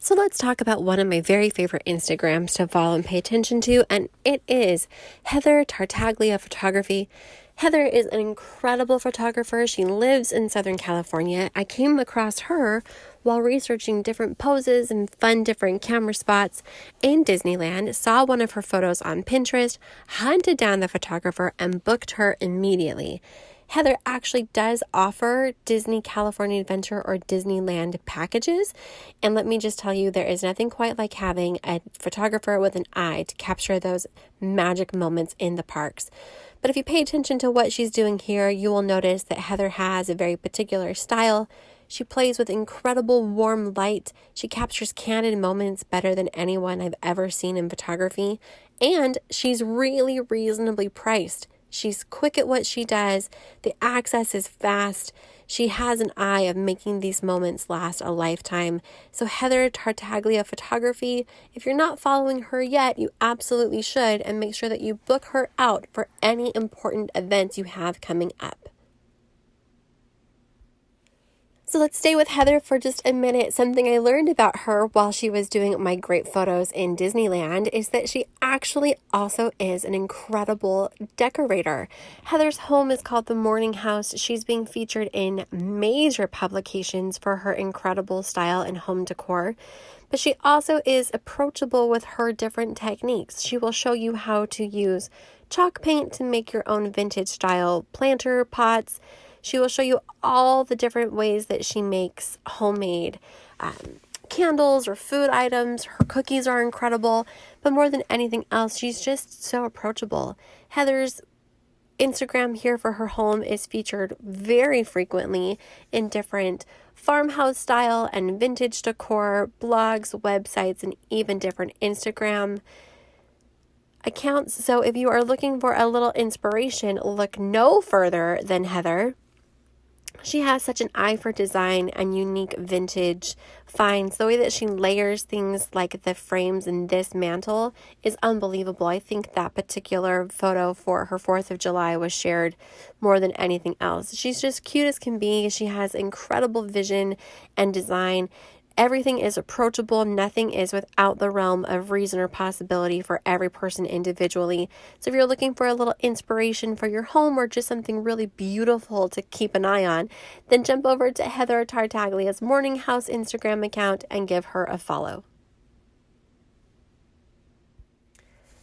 So let's talk about one of my very favorite Instagrams to follow and pay attention to, and it is Heather Tartaglia Photography. Heather is an incredible photographer. She lives in Southern California. I came across her while researching different poses and fun different camera spots in Disneyland, saw one of her photos on Pinterest, hunted down the photographer, and booked her immediately. Heather actually does offer Disney California Adventure or Disneyland packages. And let me just tell you, there is nothing quite like having a photographer with an eye to capture those magic moments in the parks. But if you pay attention to what she's doing here, you will notice that Heather has a very particular style. She plays with incredible warm light. She captures candid moments better than anyone I've ever seen in photography. And she's really reasonably priced. She's quick at what she does. The access is fast. She has an eye of making these moments last a lifetime. So Heather Tartaglia Photography, if you're not following her yet, you absolutely should, and make sure that you book her out for any important events you have coming up. So let's stay with Heather for just a minute. Something I learned about her while she was doing my great photos in Disneyland is that she actually also is an incredible decorator. Heather's home is called the Morning House. She's being featured in major publications for her incredible style and home decor. But she also is approachable with her different techniques. She will show you how to use chalk paint to make your own vintage style planter pots. She will show you all the different ways that she makes homemade candles or food items. Her cookies are incredible, but more than anything else, she's just so approachable. Heather's Instagram here for her home is featured very frequently in different farmhouse style and vintage decor, blogs, websites, and even different Instagram accounts. So if you are looking for a little inspiration, look no further than Heather. She has such an eye for design and unique vintage finds. The way that she layers things like the frames in this mantle is unbelievable. I think that particular photo for her 4th of July was shared more than anything else. She's just cute as can be. She has incredible vision and design. Everything is approachable. Nothing is without the realm of reason or possibility for every person individually. So if you're looking for a little inspiration for your home or just something really beautiful to keep an eye on, then jump over to Heather Tartaglia's Morning House Instagram account and give her a follow.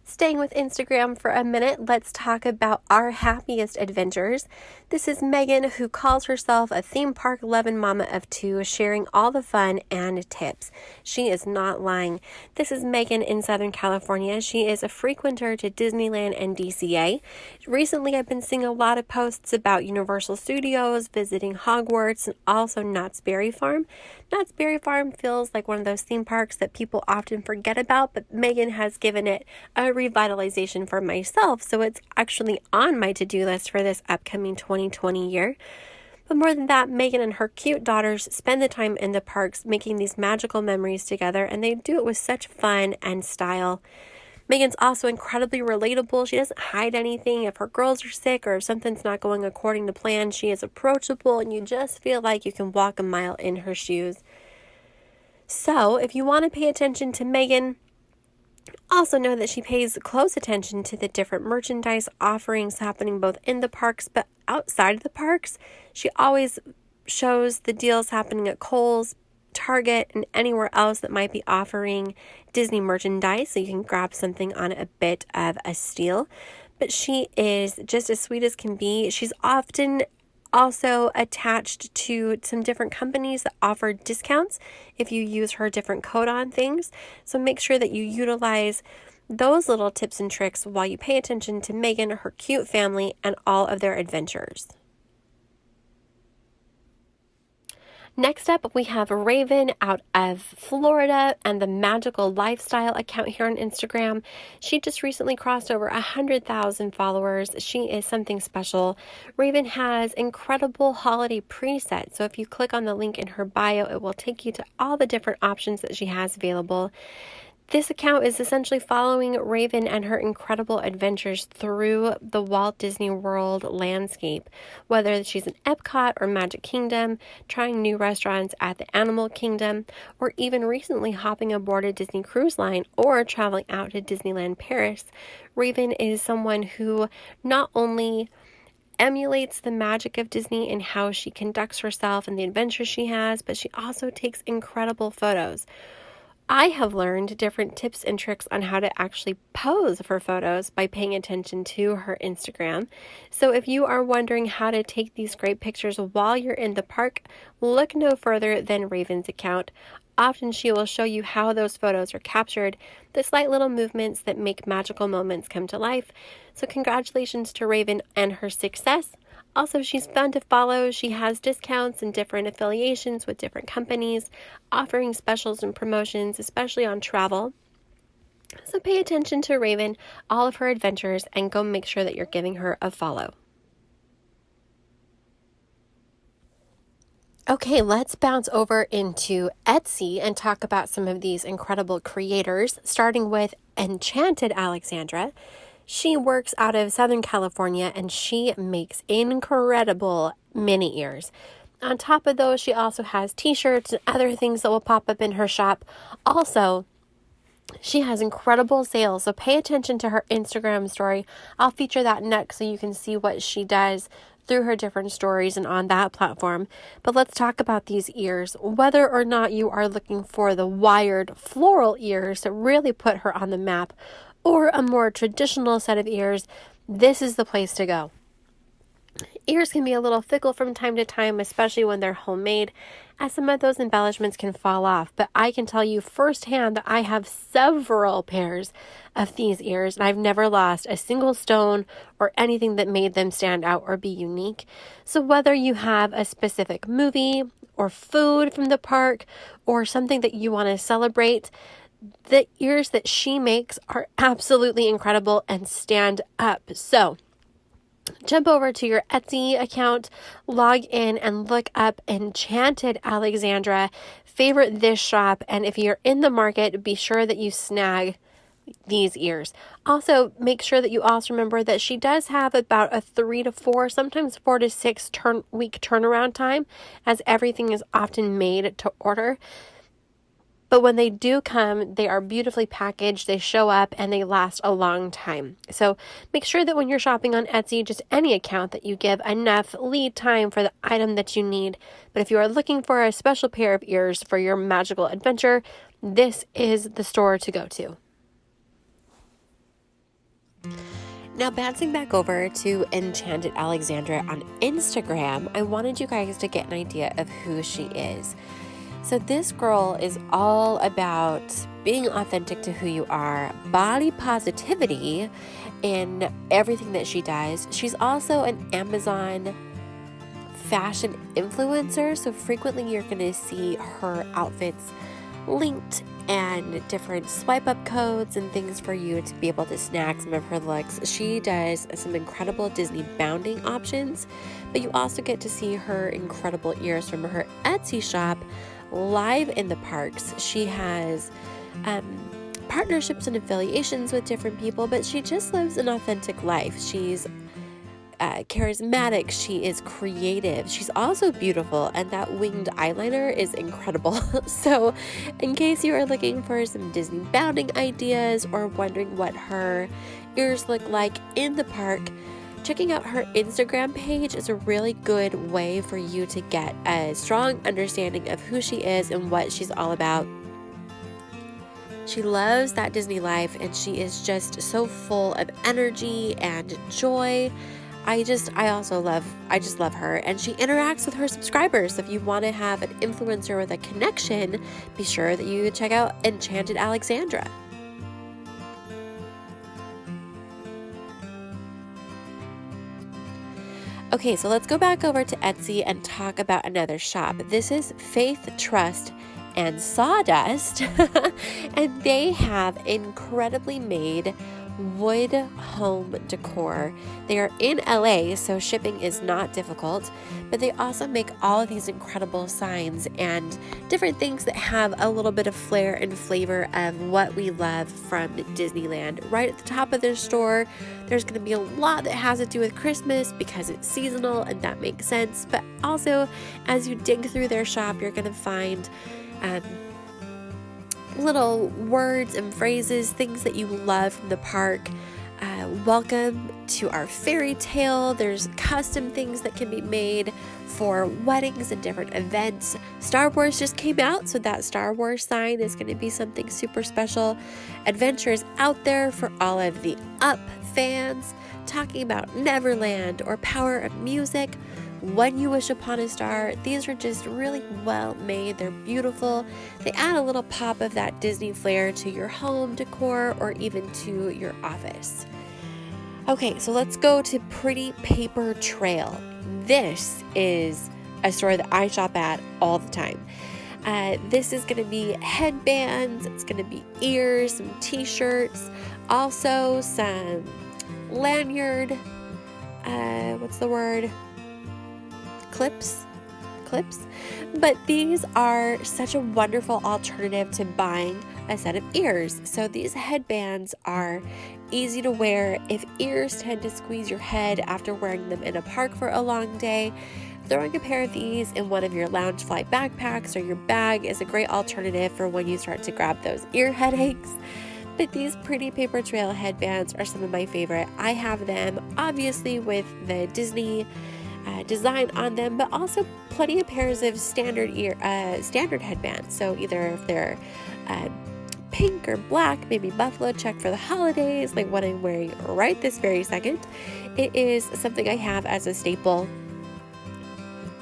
Staying with Instagram for a minute, let's talk about Our.Happiest.Adventures. This is Megan, who calls herself a theme park loving mama of two, sharing all the fun and tips. She is not lying. This is Megan in Southern California. She is a frequenter to Disneyland and DCA. Recently, I've been seeing a lot of posts about Universal Studios, visiting Hogwarts, and also Knott's Berry Farm. Knott's Berry Farm feels like one of those theme parks that people often forget about, but Megan has given it a revitalization for myself, so it's actually on my to-do list for this upcoming 2020 year. But more than that, Megan and her cute daughters spend the time in the parks making these magical memories together, and they do it with such fun and style. Megan's also incredibly relatable. She doesn't hide anything. If her girls are sick or if something's not going according to plan, she is approachable, and you just feel like you can walk a mile in her shoes. So if you want to pay attention to Megan, also know that she pays close attention to the different merchandise offerings happening both in the parks but outside of the parks. She always shows the deals happening at Kohl's, Target, and anywhere else that might be offering Disney merchandise, so you can grab something on a bit of a steal. But she is just as sweet as can be. She's often also attached to some different companies that offer discounts if you use her different code on things. So make sure that you utilize those little tips and tricks while you pay attention to Megan, her cute family, and all of their adventures. Next up, we have Raven out of Florida and the Magical Lifestyle account here on Instagram. She just recently crossed over 100,000 followers. She is something special. Raven has incredible holiday presets. So if you click on the link in her bio, it will take you to all the different options that she has available. This account is essentially following Raven and her incredible adventures through the Walt Disney World landscape, whether she's in Epcot or Magic Kingdom, trying new restaurants at the Animal Kingdom, or even recently hopping aboard a Disney cruise line or traveling out to Disneyland Paris. Raven is someone who not only emulates the magic of Disney in how she conducts herself and the adventures she has, but she also takes incredible photos. I have learned different tips and tricks on how to actually pose for photos by paying attention to her Instagram. So if you are wondering how to take these great pictures while you're in the park, look no further than Raven's account. Often she will show you how those photos are captured, the slight little movements that make magical moments come to life. So congratulations to Raven and her success. Also, she's fun to follow. She has discounts and different affiliations with different companies, offering specials and promotions, especially on travel. So pay attention to Raven, all of her adventures, and go make sure that you're giving her a follow. Okay, let's bounce over into Etsy and talk about some of these incredible creators, starting with Enchanted Alexandra. She works out of Southern California and she makes incredible mini ears. On top of those, she also has t-shirts and other things that will pop up in her shop. Also, she has incredible sales, so pay attention to her Instagram story. I'll feature that next so you can see what she does through her different stories and on that platform. But let's talk about these ears. Whether or not you are looking for the wired floral ears that really put her on the map, or a more traditional set of ears, this is the place to go. Ears can be a little fickle from time to time, especially when they're homemade, as some of those embellishments can fall off. But I can tell you firsthand that I have several pairs of these ears, and I've never lost a single stone or anything that made them stand out or be unique. So whether you have a specific movie or food from the park or something that you want to celebrate, the ears that she makes are absolutely incredible and stand up. So jump over to your Etsy account, log in, and look up Enchanted Alexandra. Favorite this shop, and if you're in the market, be sure that you snag these ears. Also, make sure that you also remember that she does have about a 3 to 4, sometimes 4 to 6 week turnaround time, as everything is often made to order. But when they do come, they are beautifully packaged, they show up, and they last a long time. So make sure that when you're shopping on Etsy, just any account, that you give enough lead time for the item that you need. But if you are looking for a special pair of ears for your magical adventure, this is the store to go to. Now, bouncing back over to Enchanted Alexandra on Instagram, I wanted you guys to get an idea of who she is. So this girl is all about being authentic to who you are, body positivity in everything that she does. She's also an Amazon fashion influencer, so frequently you're going to see her outfits linked and different swipe up codes and things for you to be able to snag some of her looks. She does some incredible Disney bounding options, but you also get to see her incredible ears from her Etsy shop live in the parks. She has partnerships and affiliations with different people, but she just lives an authentic life. She's charismatic, she is creative, she's also beautiful, and that winged eyeliner is incredible. So in case you are looking for some Disney bounding ideas or wondering what her ears look like in the park, checking out her Instagram page is a really good way for you to get a strong understanding of who she is and what she's all about. She loves that Disney life, and she is just so full of energy and joy. I just love her, and she interacts with her subscribers. So if you want to have an influencer with a connection, be sure that you check out Enchanted Alexandra. Okay, so let's go back over to Etsy and talk about another shop. This is Faith, Trust, and Sawdust, and they have incredibly made wood home decor. They are in LA, so shipping is not difficult, but they also make all of these incredible signs and different things that have a little bit of flair and flavor of what we love from Disneyland. Right at the top of their store, there's going to be a lot that has to do with Christmas because it's seasonal, and that makes sense. But also, as you dig through their shop, you're going to find little words and phrases, things that you love from the park. Welcome to our fairy tale. There's custom things that can be made for weddings and different events. Star Wars just came out, so that Star Wars sign is going to be something super special. Adventures out there for all of the Up fans, talking about Neverland or Power of Music, When You Wish Upon a Star. These are just really well made. They're beautiful. They add a little pop of that Disney flair to your home decor or even to your office. Okay, so let's go to Pretty Paper Trail. This is a store that I shop at all the time. This is going to be headbands, it's going to be ears, some t-shirts, also some lanyard, clips, but these are such a wonderful alternative to buying a set of ears. So these headbands are easy to wear. If ears tend to squeeze your head after wearing them in a park for a long day, throwing a pair of these in one of your Loungefly backpacks or your bag is a great alternative for when you start to grab those ear headaches. But these Pretty Paper Trail headbands are some of my favorite. I have them obviously with the Disney design on them, but also plenty of pairs of standard headbands. So either if they're pink or black, maybe buffalo check for the holidays, like what I'm wearing right this very second. It is something I have as a staple.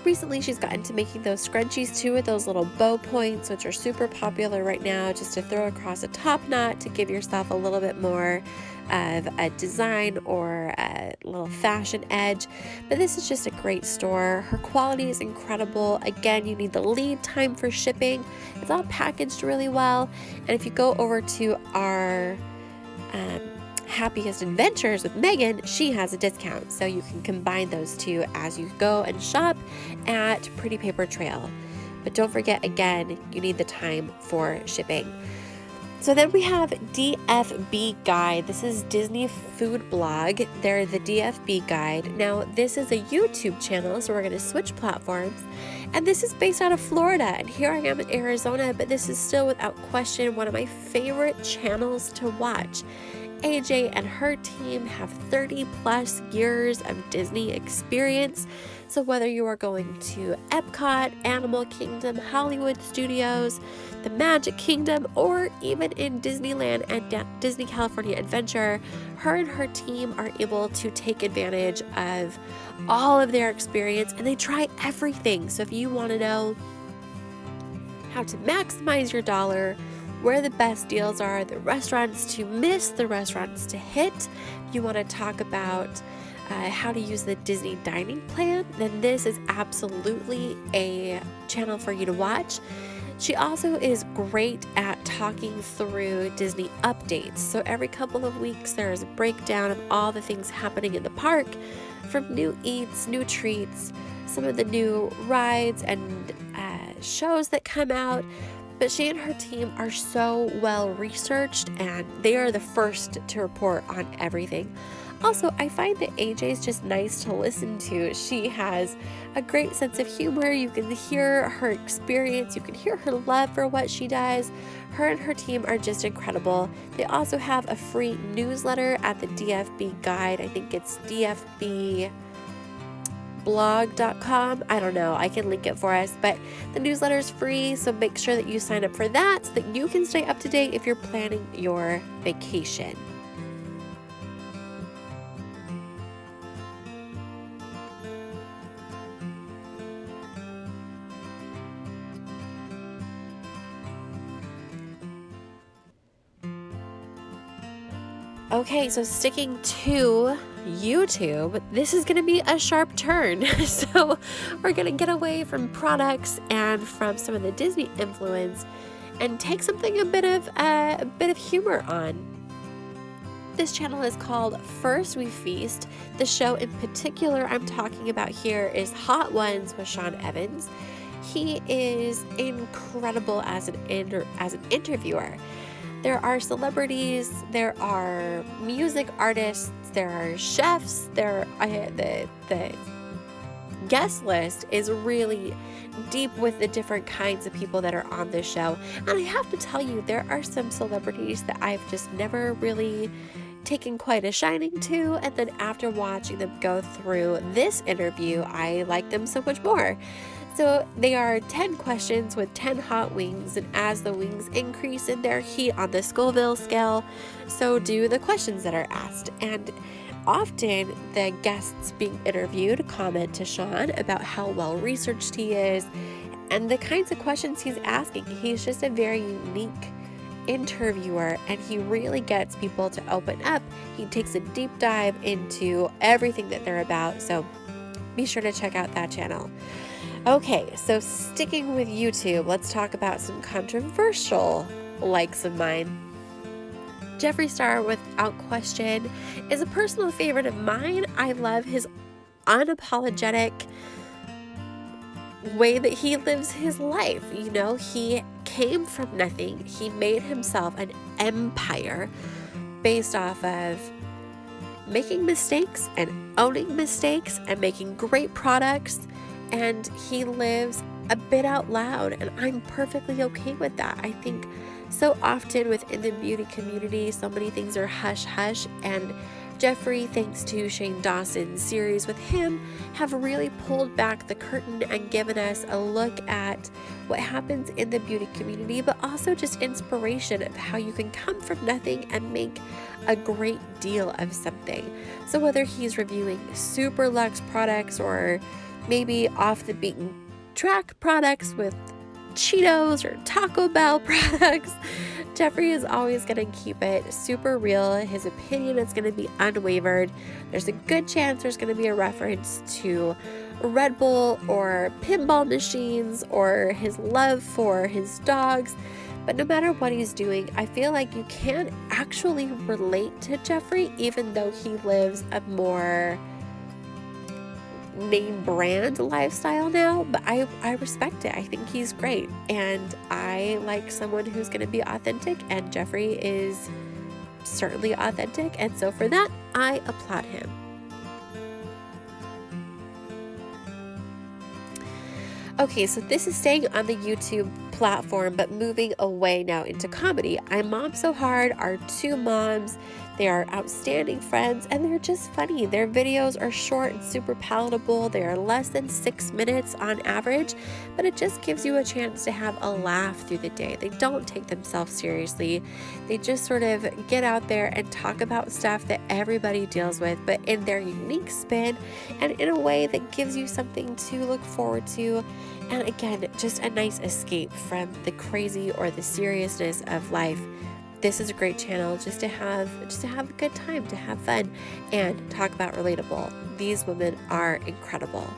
Recently, she's gotten to making those scrunchies too with those little bow points, which are super popular right now, just to throw across a top knot to give yourself a little bit more of a design or a little fashion edge. But this is just a great store. Her quality is incredible. Again, you need the lead time for shipping. It's all packaged really well. And if you go over to Our.Happiest.Adventures with Megan, she has a discount. So you can combine those two as you go and shop at Pretty Paper Trail. But don't forget, again, you need the time for shipping. So then we have DFB Guide. This is Disney Food Blog. They're the DFB Guide. Now, this is a YouTube channel, so we're going to switch platforms. And this is based out of Florida. And here I am in Arizona, but this is still without question one of my favorite channels to watch. AJ and her team have 30 plus years of Disney experience. So whether you are going to Epcot, Animal Kingdom, Hollywood Studios, the Magic Kingdom, or even in Disneyland and Disney California Adventure, her and her team are able to take advantage of all of their experience, and they try everything. So if you want to know how to maximize your dollar, where the best deals are, the restaurants to miss, the restaurants to hit, you want to talk about how to use the Disney dining plan, then this is absolutely a channel for you to watch. She also is great at talking through Disney updates. So every couple of weeks there is a breakdown of all the things happening in the park, from new eats, new treats, some of the new rides and shows that come out. But she and her team are so well researched, and they are the first to report on everything. Also, I find that AJ is just nice to listen to. She has a great sense of humor. You can hear her experience. You can hear her love for what she does. Her and her team are just incredible. They also have a free newsletter at the DFB Guide. I think it's dfbblog.com. I don't know. I can link it for us. But the newsletter is free, so make sure that you sign up for that so that you can stay up to date if you're planning your vacation. Okay, so sticking to YouTube, this is going to be a sharp turn. So we're going to get away from products and from some of the Disney influence and take something a bit of humor on. This channel is called First We Feast. The show in particular I'm talking about here is Hot Ones with Sean Evans. He is incredible as an interviewer. There are celebrities, there are music artists, there are chefs, the guest list is really deep with the different kinds of people that are on this show. And I have to tell you, there are some celebrities that I've just never really taken quite a shining to, and then after watching them go through this interview, I like them so much more. So they are 10 questions with 10 hot wings, and as the wings increase in their heat on the Scoville scale, so do the questions that are asked. And often the guests being interviewed comment to Sean about how well researched he is and the kinds of questions he's asking. He's just a very unique interviewer, and he really gets people to open up. He takes a deep dive into everything that they're about, so be sure to check out that channel. Okay, so sticking with YouTube, let's talk about some controversial likes of mine. Jeffree Star, without question, is a personal favorite of mine. I love his unapologetic way that he lives his life. You know, he came from nothing. He made himself an empire based off of making mistakes and owning mistakes and making great products. And he lives a bit out loud, and I'm perfectly okay with that. I think so often within the beauty community, so many things are hush-hush, and Jeffree, thanks to Shane Dawson's series with him, have really pulled back the curtain and given us a look at what happens in the beauty community, but also just inspiration of how you can come from nothing and make a great deal of something. So whether he's reviewing super luxe products or maybe off the beaten track products with Cheetos or Taco Bell products, Jeffree is always going to keep it super real. His opinion is going to be unwavered. There's a good chance there's going to be a reference to Red Bull or pinball machines or his love for his dogs. But no matter what he's doing, I feel like you can actually relate to Jeffree, even though he lives a more name brand lifestyle now. But I respect it. I think he's great, and I like someone who's going to be authentic, and Jeffree is certainly authentic, and so for that I applaud him. Okay, so this is staying on the YouTube platform, but moving away now into comedy. I Mom So Hard are two moms. They are outstanding friends, and they're just funny. Their videos are short and super palatable. They are less than 6 minutes on average, but it just gives you a chance to have a laugh through the day. They don't take themselves seriously. They just sort of get out there and talk about stuff that everybody deals with, but in their unique spin and in a way that gives you something to look forward to. And again, just a nice escape from the crazy or the seriousness of life. This is a great channel just to have a good time, to have fun, and talk about relatable. These women are incredible.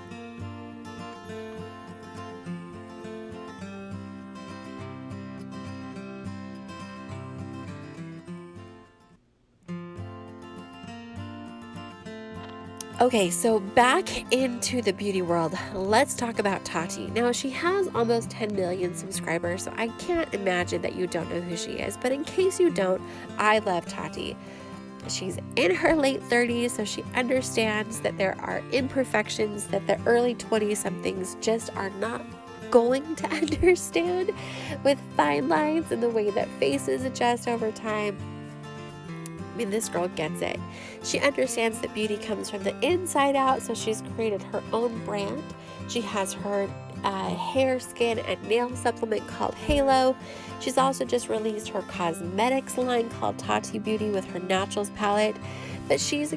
Okay, so back into the beauty world, let's talk about Tati. Now, she has almost 10 million subscribers, so I can't imagine that you don't know who she is. But in case you don't, I love Tati. She's in her late 30s, so she understands that there are imperfections that the early 20-somethings just are not going to understand, with fine lines and the way that faces adjust over time. I mean, this girl gets it. She understands that beauty comes from the inside out, so she's created her own brand. She has her hair, skin, and nail supplement called Halo. She's also just released her cosmetics line called Tati Beauty with her Naturals palette. But she's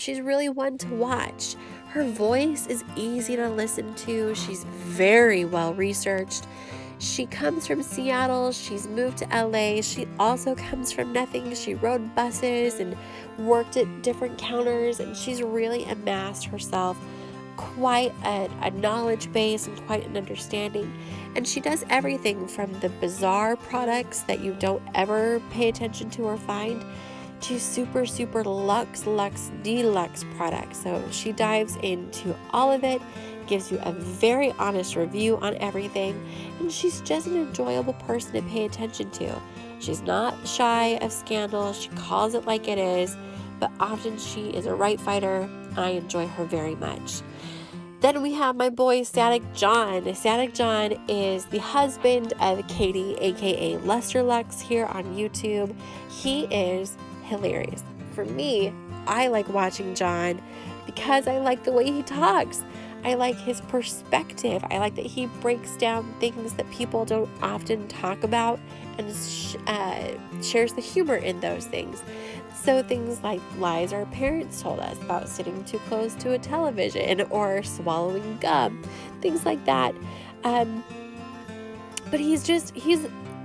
really one to watch. Her voice is easy to listen to. She's very well researched. She comes from Seattle. She's moved to LA. She also comes from nothing. She rode buses and worked at different counters, and she's really amassed herself quite a knowledge base and quite an understanding. And she does everything from the bizarre products that you don't ever pay attention to or find, to super, super luxe, deluxe products. So she dives into all of it, gives you a very honest review on everything, and she's just an enjoyable person to pay attention to. She's not shy of scandal. She calls it like it is, but often she is a right fighter, and I enjoy her very much. Then we have my boy Static John. Static John is the husband of Katie, aka Lester Lux, here on YouTube. He is hilarious. For me, I like watching John because I like the way he talks. I like his perspective. I like that he breaks down things that people don't often talk about and shares the humor in those things. So things like lies our parents told us about sitting too close to a television or swallowing gum, things like that. But he's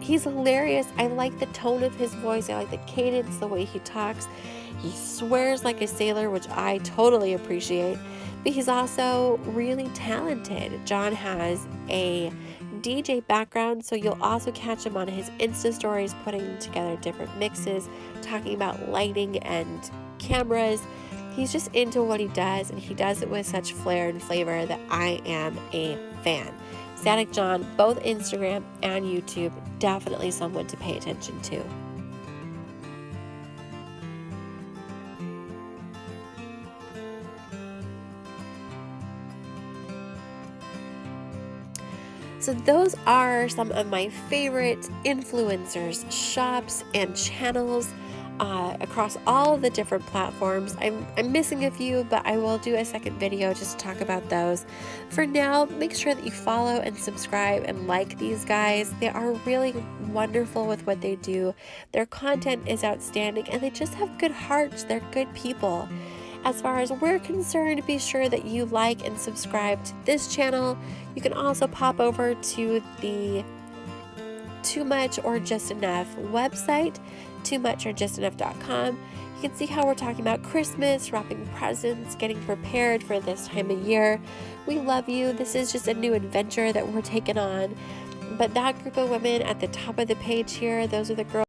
hilarious. I like the tone of his voice. I like the cadence, the way he talks. He swears like a sailor, which I totally appreciate. But he's also really talented. John has a DJ background, so you'll also catch him on his Insta stories putting together different mixes, talking about lighting and cameras. He's just into what he does, and he does it with such flair and flavor that I am a fan. Static John, both Instagram and YouTube, definitely someone to pay attention to. So those are some of my favorite influencers, shops, and channels across all the different platforms. I'm missing a few, but I will do a second video just to talk about those. For now, make sure that you follow and subscribe and like these guys. They are really wonderful with what they do. Their content is outstanding, and they just have good hearts. They're good people. As far as we're concerned, be sure that you like and subscribe to this channel. You can also pop over to the Too Much or Just Enough website, toomuchorjustenough.com. You can see how we're talking about Christmas, wrapping presents, getting prepared for this time of year. We love you. This is just a new adventure that we're taking on. But that group of women at the top of the page here, those are the girls